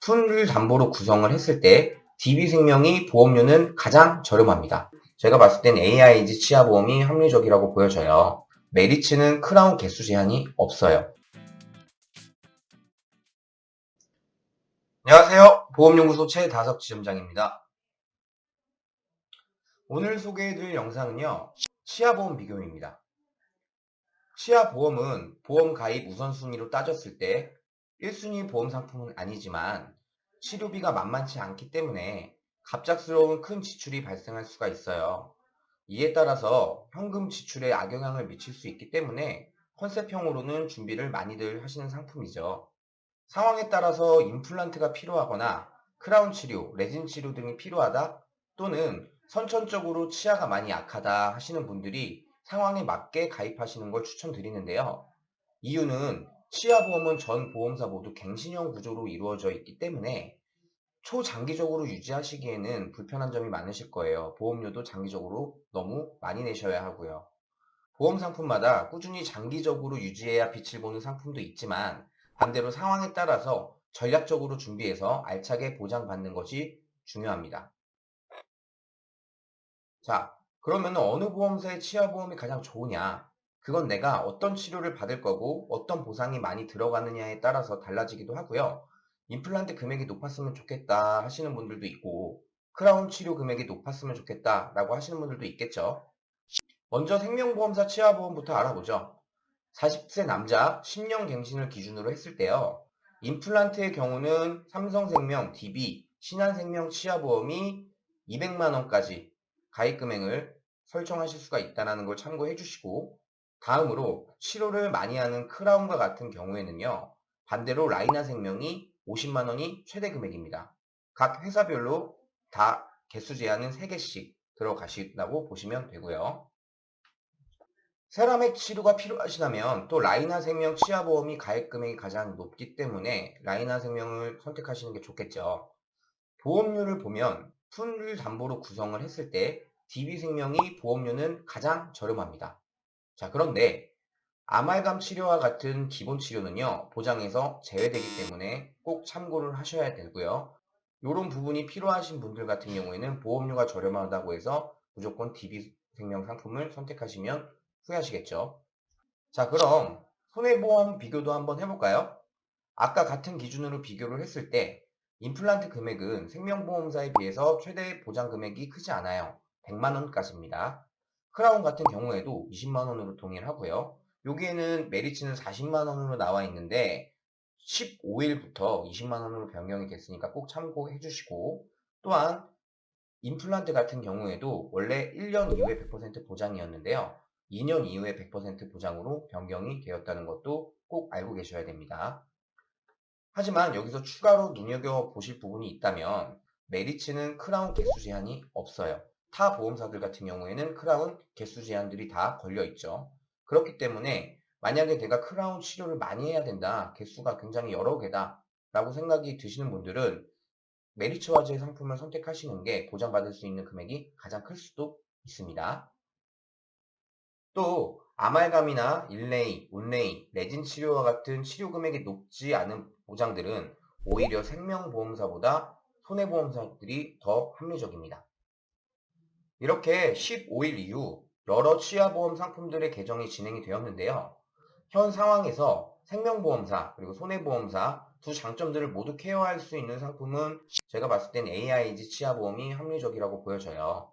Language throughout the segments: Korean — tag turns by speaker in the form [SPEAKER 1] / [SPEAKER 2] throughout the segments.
[SPEAKER 1] 푼을 담보로 구성을 했을 때 DB생명이 보험료는 가장 저렴합니다. 제가 봤을 땐 AIG 치아보험이 합리적이라고 보여져요. 메리츠는 크라운 개수 제한이 없어요. 안녕하세요. 보험연구소 최다석 지점장입니다. 오늘 소개해드릴 영상은요, 치아보험 비교입니다. 치아보험은 보험 가입 우선순위로 따졌을 때 1순위 보험 상품은 아니지만 치료비가 만만치 않기 때문에 갑작스러운 큰 지출이 발생할 수가 있어요. 이에 따라서 현금 지출에 악영향을 미칠 수 있기 때문에 컨셉형으로는 준비를 많이들 하시는 상품이죠. 상황에 따라서 임플란트가 필요하거나 크라운 치료, 레진 치료 등이 필요하다 또는 선천적으로 치아가 많이 약하다 하시는 분들이 상황에 맞게 가입하시는 걸 추천드리는데요. 이유는 치아보험은 전 보험사 모두 갱신형 구조로 이루어져 있기 때문에 초장기적으로 유지하시기에는 불편한 점이 많으실 거예요. 보험료도 장기적으로 너무 많이 내셔야 하고요. 보험 상품마다 꾸준히 장기적으로 유지해야 빛을 보는 상품도 있지만 반대로 상황에 따라서 전략적으로 준비해서 알차게 보장받는 것이 중요합니다. 자, 그러면 어느 보험사의 치아보험이 가장 좋으냐? 그건 내가 어떤 치료를 받을 거고 어떤 보상이 많이 들어가느냐에 따라서 달라지기도 하고요. 임플란트 금액이 높았으면 좋겠다 하시는 분들도 있고 크라운 치료 금액이 높았으면 좋겠다라고 하시는 분들도 있겠죠. 먼저 생명보험사 치아보험부터 알아보죠. 40세 남자 10년 갱신을 기준으로 했을 때요. 임플란트의 경우는 삼성생명, DB, 신한생명 치아보험이 200만 원까지 가입 금액을 설정하실 수가 있다는 걸 참고해 주시고 다음으로 치료를 많이 하는 크라운과 같은 경우에는요. 반대로 라이나생명이 50만 원이 최대 금액입니다. 각 회사별로 다 개수 제한은 3개씩 들어가신다고 보시면 되고요. 세라믹 치료가 필요하시다면 또 라이나생명 치아보험이 가입 금액이 가장 높기 때문에 라이나생명을 선택하시는 게 좋겠죠. 보험료를 보면 푼을 담보로 구성을 했을 때 DB생명이 보험료는 가장 저렴합니다. 자, 그런데 아말감 치료와 같은 기본 치료는요, 보장에서 제외되기 때문에 꼭 참고를 하셔야 되고요. 이런 부분이 필요하신 분들 같은 경우에는 보험료가 저렴하다고 해서 무조건 DB생명 상품을 선택하시면 후회하시겠죠. 자, 그럼 손해보험 비교도 한번 해볼까요? 아까 같은 기준으로 비교를 했을 때 임플란트 금액은 생명보험사에 비해서 최대 보장 금액이 크지 않아요. 100만 원까지입니다. 크라운 같은 경우에도 20만 원으로 동일하고요. 여기에는 메리츠는 40만 원으로 나와 있는데 15일부터 20만 원으로 변경이 됐으니까 꼭 참고해 주시고 또한 임플란트 같은 경우에도 원래 1년 이후에 100% 보장이었는데요. 2년 이후에 100% 보장으로 변경이 되었다는 것도 꼭 알고 계셔야 됩니다. 하지만 여기서 추가로 눈여겨보실 부분이 있다면 메리츠는 크라운 개수 제한이 없어요. 타 보험사들 같은 경우에는 크라운 개수 제한들이 다 걸려 있죠. 그렇기 때문에 만약에 내가 크라운 치료를 많이 해야 된다, 개수가 굉장히 여러 개다 라고 생각이 드시는 분들은 메리츠와즈의 상품을 선택하시는 게 보장받을 수 있는 금액이 가장 클 수도 있습니다. 또 아말감이나 일레이, 온레이, 레진 치료와 같은 치료 금액이 높지 않은 보장들은 오히려 생명보험사보다 손해보험사들이 더 합리적입니다. 이렇게 15일 이후 여러 치아보험 상품들의 개정이 진행이 되었는데요. 현 상황에서 생명보험사 그리고 손해보험사 두 장점들을 모두 케어할 수 있는 상품은 제가 봤을 땐 AIG 치아보험이 합리적이라고 보여져요.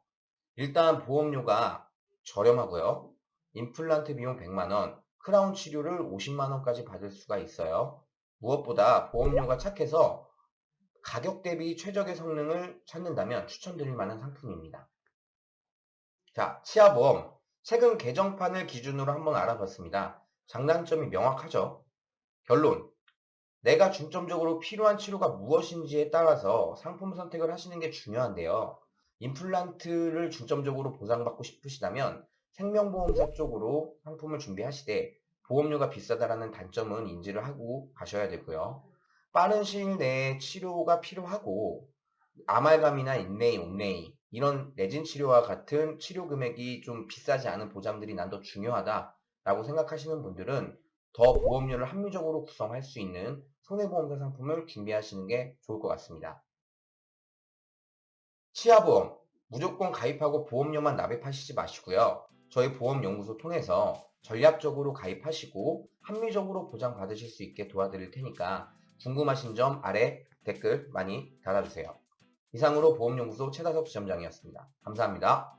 [SPEAKER 1] 일단 보험료가 저렴하고요. 임플란트 비용 100만 원, 크라운 치료를 50만 원까지 받을 수가 있어요. 무엇보다 보험료가 착해서 가격 대비 최적의 성능을 찾는다면 추천드릴 만한 상품입니다. 자, 치아보험. 최근 개정판을 기준으로 한번 알아봤습니다. 장단점이 명확하죠. 결론. 내가 중점적으로 필요한 치료가 무엇인지에 따라서 상품 선택을 하시는 게 중요한데요. 임플란트를 중점적으로 보상받고 싶으시다면 생명보험사 쪽으로 상품을 준비하시되 보험료가 비싸다라는 단점은 인지를 하고 가셔야 되고요. 빠른 시일 내에 치료가 필요하고 아말감이나 인레이, 온레이 이런 레진 치료와 같은 치료 금액이 좀 비싸지 않은 보장들이 난 더 중요하다라고 생각하시는 분들은 더 보험료를 합리적으로 구성할 수 있는 손해보험사 상품을 준비하시는 게 좋을 것 같습니다. 치아보험, 무조건 가입하고 보험료만 납입하시지 마시고요. 저희 보험연구소 통해서 전략적으로 가입하시고 합리적으로 보장받으실 수 있게 도와드릴 테니까 궁금하신 점 아래 댓글 많이 달아주세요. 이상으로 보험연구소 최다섭 지점장이었습니다. 감사합니다.